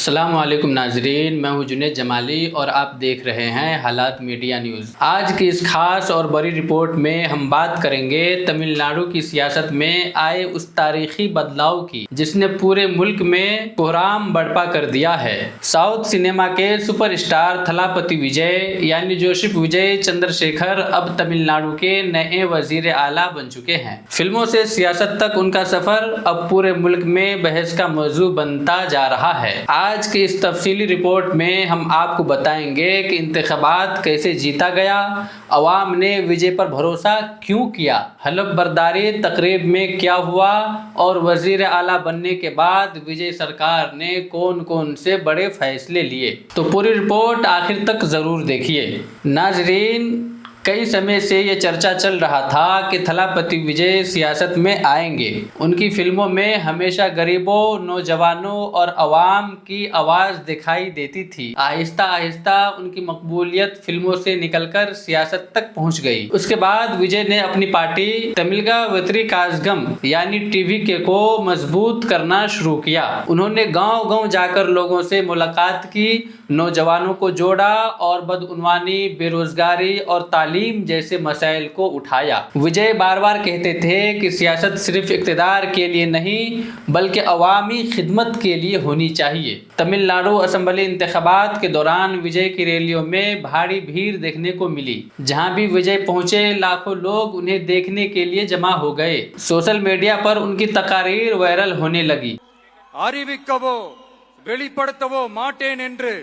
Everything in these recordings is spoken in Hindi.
अस्सलाम वालेकुम नाजरीन, मैं हूं जुनेद जमाली और आप देख रहे हैं हालात मीडिया न्यूज़। आज की इस खास और बड़ी रिपोर्ट में हम बात करेंगे तमिलनाडु की सियासत में आए उस तारीखी बदलाव की जिसने पूरे मुल्क में कोहराम बर्पा कर दिया है। साउथ सिनेमा के सुपरस्टार थलापति विजय यानी जोशिफ विजय चंद्रशेखर अब तमिलनाडु के नए वजीर आला बन चुके हैं। फिल्मों से सियासत तक उनका सफर अब पूरे मुल्क में बहस का मौजू बनता जा रहा है। आज की इस तफसीली रिपोर्ट में हम आपको बताएंगे कि इंतखाबात कैसे जीता गया, अवाम ने विजय पर भरोसा क्यों किया, हलफ बर्दारी तकरीब में क्या हुआ और वजीर आला बनने के बाद विजय सरकार ने कौन कौन से बड़े फैसले लिए। तो पूरी रिपोर्ट आखिर तक ज़रूर देखिए। नाजरीन, कई समय से ये चर्चा चल रहा था कि थलापति विजय सियासत में आएंगे। उनकी फिल्मों में हमेशा गरीबों, नौजवानों और अवाम की आवाज़ दिखाई देती थी। आहिस्ता आहिस्ता उनकी मकबूलियत फिल्मों से निकलकर सियासत तक पहुंच गई। उसके बाद विजय ने अपनी पार्टी तमिलगा वेत्री काज़गम यानी टीवीके को मजबूत करना शुरू किया। उन्होंने गाँव-गाँव जाकर लोगों से मुलाकात की, नौजवानों को जोड़ा और बदउनवानी, बेरोजगारी और तालीम जैसे मसाइल को उठाया। विजय बार बार कहते थे कि सियासत सिर्फ इक़्तिदार के लिए नहीं बल्कि अवामी खिदमत के लिए होनी चाहिए। तमिलनाडु असेंबली इंतखाबात के दौरान विजय की रैलियों में भारी भीड़ देखने को मिली। जहां भी विजय पहुंचे लाखों लोग उन्हें देखने के लिए जमा हो गए। सोशल मीडिया पर उनकी तकारीर वायरल होने लगी। அறிவிக்கவோ வெளிப்படுத்தவோ மாட்டேன் என்று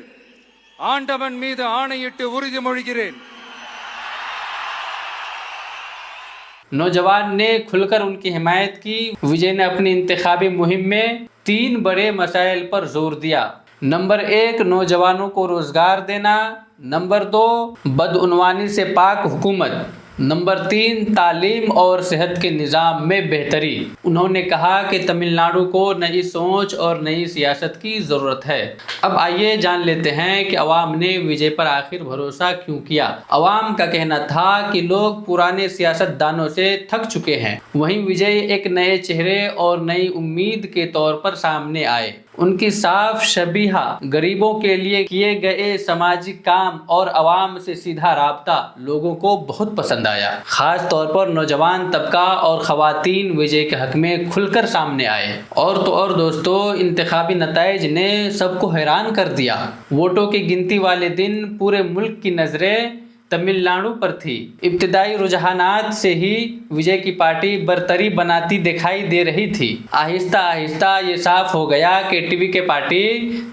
ஆண்டவன் மீது ஆணையிட்டு உறுதிமொழிகிறேன்। नौजवान ने खुलकर उनकी हिमायत की। विजय ने अपनी इंतखाबी मुहिम में 3 बड़े मसाइल पर जोर दिया। नंबर 1, नौजवानों को रोजगार देना। नंबर 2, बदउनवानी से पाक हुकूमत। नंबर 3, तालीम और सेहत के निज़ाम में बेहतरी। उन्होंने कहा कि तमिलनाडु को नई सोच और नई सियासत की ज़रूरत है। अब आइए जान लेते हैं कि अवाम ने विजय पर आखिर भरोसा क्यों किया। अवाम का कहना था कि लोग पुराने सियासतदानों से थक चुके हैं। वहीं विजय एक नए चेहरे और नई उम्मीद के तौर पर सामने आए। उनकी साफ शबीहा, गरीबों के लिए किए गए सामाजिक काम और अवाम से सीधा राब्ता लोगों को बहुत पसंद आया। खास तौर पर नौजवान तबका और ख़वातीन विजय के हक में खुलकर सामने आए। और तो और दोस्तों, इंतखाबी नताइज ने सबको हैरान कर दिया। वोटों की गिनती वाले दिन पूरे मुल्क की नज़रें तमिलनाडु पर थी। इब्तिदाई रुझानात से ही विजय की पार्टी बरतरी बनाती दिखाई दे रही थी। आहिस्ता आहिस्ता ये साफ हो गया कि टीवीके पार्टी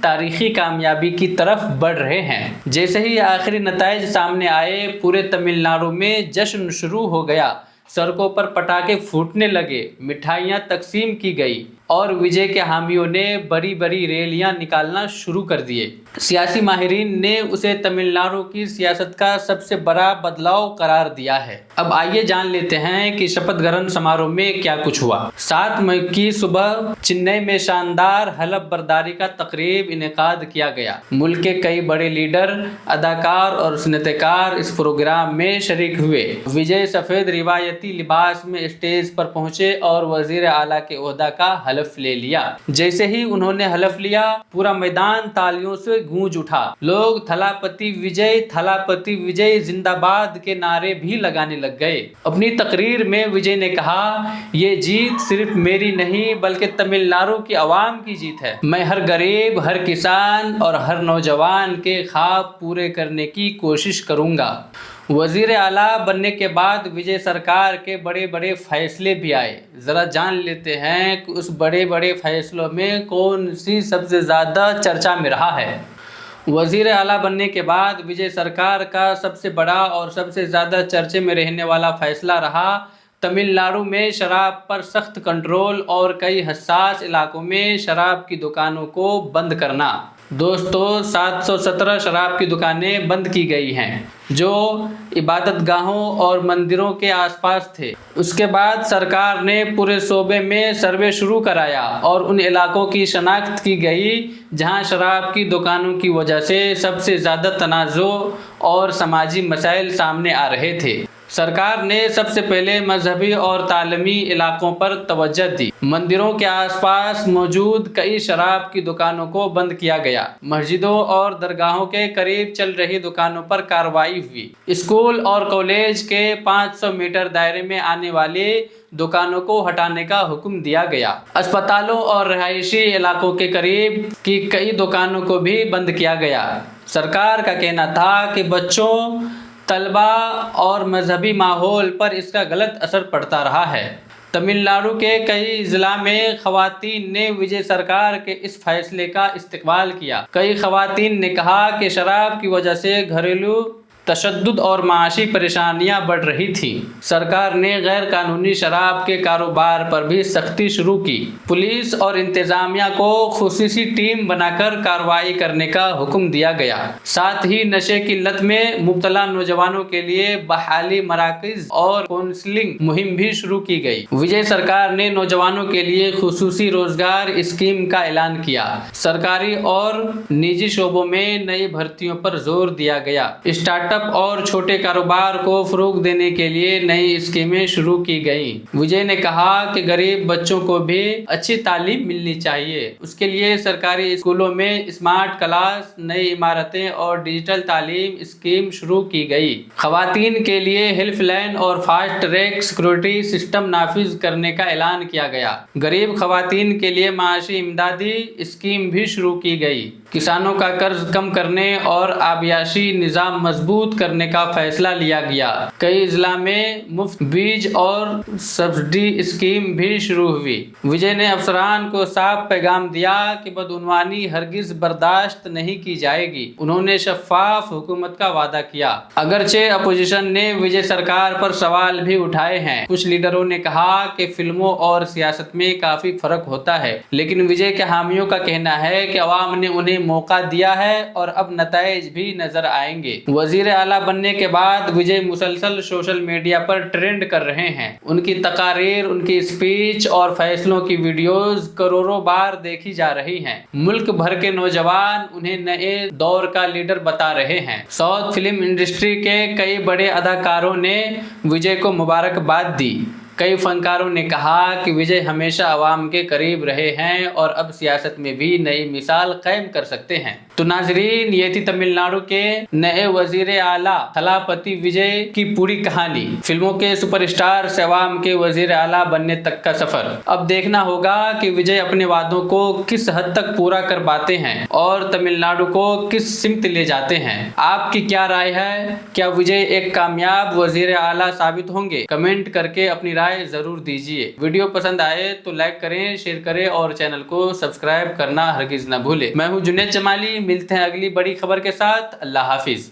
तारीखी कामयाबी की तरफ बढ़ रहे हैं। जैसे ही आखिरी नताइज सामने आए, पूरे तमिलनाडु में जश्न शुरू हो गया। सड़कों पर पटाखे फूटने लगे, मिठाइयाँ तकसीम की गई और विजय के हामियों ने बड़ी बड़ी रैलियां निकालना शुरू कर दिए। सियासी माहिरीन ने उसे तमिलनाडु की सियासत का सबसे बड़ा बदलाव करार दिया है। अब आइए जान लेते हैं कि शपथ ग्रहण समारोह में क्या कुछ हुआ। 7 मई की सुबह चेन्नई में शानदार हलफ बर्दारी का तकरीब इनेकाद किया गया। मुल्क के कई बड़े लीडर, अदाकार और सिनेकार इस प्रोग्राम में शरीक हुए। विजय सफ़ेद रिवायती लिबास में स्टेज पर पहुंचे और वजीर आला के ओहदा का हलफ ले लिया। जैसे ही उन्होंने हलफ लिया, पूरा मैदान तालियों से गूंज उठा। लोग थलापति विजय जिंदाबाद के नारे भी लगाने लग गए। अपनी तकरीर में विजय ने कहा, ये जीत सिर्फ मेरी नहीं बल्कि तमिलनाडु की आवाम की जीत है। मैं हर गरीब, हर किसान और हर नौजवान के ख्वाब पूरे करने की कोशिश करूंगा। वजीर आला बनने के बाद विजय सरकार के बड़े बड़े फैसले भी आए। ज़रा जान लेते हैं कि उस बड़े बड़े फैसलों में कौन सी सबसे ज़्यादा चर्चा में रहा है। वजीर आला बनने के बाद विजय सरकार का सबसे बड़ा और सबसे ज़्यादा चर्चे में रहने वाला फैसला रहा तमिलनाडु में शराब पर सख्त कंट्रोल और कई हसास इलाकों में शराब की दुकानों को बंद करना। दोस्तों, 717 शराब की दुकानें बंद की गई हैं जो इबादत गाहों और मंदिरों के आसपास थे। उसके बाद सरकार ने पूरे सूबे में सर्वे शुरू कराया और उन इलाकों की शनाख्त की गई जहां शराब की दुकानों की वजह से सबसे ज़्यादा तनाज़ो और समाजी मसाइल सामने आ रहे थे। सरकार ने सबसे पहले मजहबी और तालीमी इलाकों पर तवज्जो दी। मंदिरों के आसपास मौजूद कई शराब की दुकानों को बंद किया गया। मस्जिदों और दरगाहों के करीब चल रही दुकानों पर कार्रवाई हुई। स्कूल और कॉलेज के 500 मीटर दायरे में आने वाली दुकानों को हटाने का हुक्म दिया गया। अस्पतालों और रहायशी इलाकों के करीब की कई दुकानों को भी बंद किया गया। सरकार का कहना था कि बच्चों, तलबा और मजहबी माहौल पर इसका गलत असर पड़ता रहा है। तमिलनाडु के कई जिला में खवातीन ने विजय सरकार के इस फैसले का इस्तकबाल किया। कई खवातीन ने कहा कि शराब की वजह से घरेलू तशद्दुद और माशी परेशानियां बढ़ रही थी। सरकार ने गैर कानूनी शराब के कारोबार पर भी सख्ती शुरू की। पुलिस और इंतजामिया को खुसूसी टीम बनाकर कार्रवाई करने का हुक्म दिया गया। साथ ही नशे की लत में मुब्तला नौजवानों के लिए बहाली मराकज और काउंसलिंग मुहिम भी शुरू की गई। विजय सरकार ने नौजवानों के लिए खुसूसी रोजगार स्कीम का ऐलान किया। सरकारी और निजी शोबों में नई भर्तियों पर जोर दिया गया। स्टार्टअप और छोटे कारोबार को फरोग देने के लिए नई स्कीमें शुरू की गई। विजय ने कहा कि गरीब बच्चों को भी अच्छी तालीम मिलनी चाहिए। उसके लिए सरकारी स्कूलों में स्मार्ट क्लास, नई इमारतें और डिजिटल तालीम स्कीम शुरू की गई। खवातीन के लिए हेल्पलाइन और फास्ट ट्रैक सिक्योरिटी सिस्टम नाफिज करने का ऐलान किया गया। गरीब खवातीन के लिए माशी इमदादी स्कीम भी शुरू की गई। किसानों का कर्ज कम करने और आबियाशी निज़ाम मजबूत करने का फैसला लिया गया। कई जिला में मुफ्त बीज और सब्सिडी स्कीम भी शुरू हुई। विजय ने अफसरान को साफ पैगाम दिया कि बदउनवानी हरगिज बर्दाश्त नहीं की जाएगी। उन्होंने शफाफ हुकूमत का वादा किया। अगरचे अपोजिशन ने विजय सरकार पर सवाल भी उठाए हैं। कुछ लीडरों ने कहा कि फिल्मों और सियासत में काफी फर्क होता है, लेकिन विजय के हामियों का कहना है कि अवाम ने उन्हें मौका दिया है और अब नताइज भी नजर आएंगे। वजीर आला बनने के बाद विजय मुसलसल सोशल मीडिया पर ट्रेंड कर रहे हैं। उनकी तकारीर, उनकी स्पीच और फैसलों की वीडियोस करोड़ों बार देखी जा रही हैं। मुल्क भर के नौजवान उन्हें नए दौर का लीडर बता रहे हैं। साउथ फिल्म इंडस्ट्री के कई बड़े अदाकारों ने विजय को मुबारकबाद दी। कई फनकारों ने कहा कि विजय हमेशा अवाम के करीब रहे हैं और अब सियासत में भी नई मिसाल कायम कर सकते हैं। तो नाजरीन, ये थी तमिलनाडु के नए वजीर आला थलापति विजय की पूरी कहानी। फिल्मों के सुपरस्टार से अवाम के वजीर आला बनने तक का सफर। अब देखना होगा कि विजय अपने वादों को किस हद तक पूरा कर पाते हैं और तमिलनाडु को किस सिमत ले जाते हैं। आपकी क्या राय है? क्या विजय एक कामयाब वजीर आला साबित होंगे? कमेंट करके अपनी राय जरूर दीजिए। वीडियो पसंद आए तो लाइक करें, शेयर करें और चैनल को सब्सक्राइब करना हरगिज न भूले। मैं हूँ जुनैद जमाली। मिलते हैं अगली बड़ी खबर के साथ। अल्लाह हाफिज।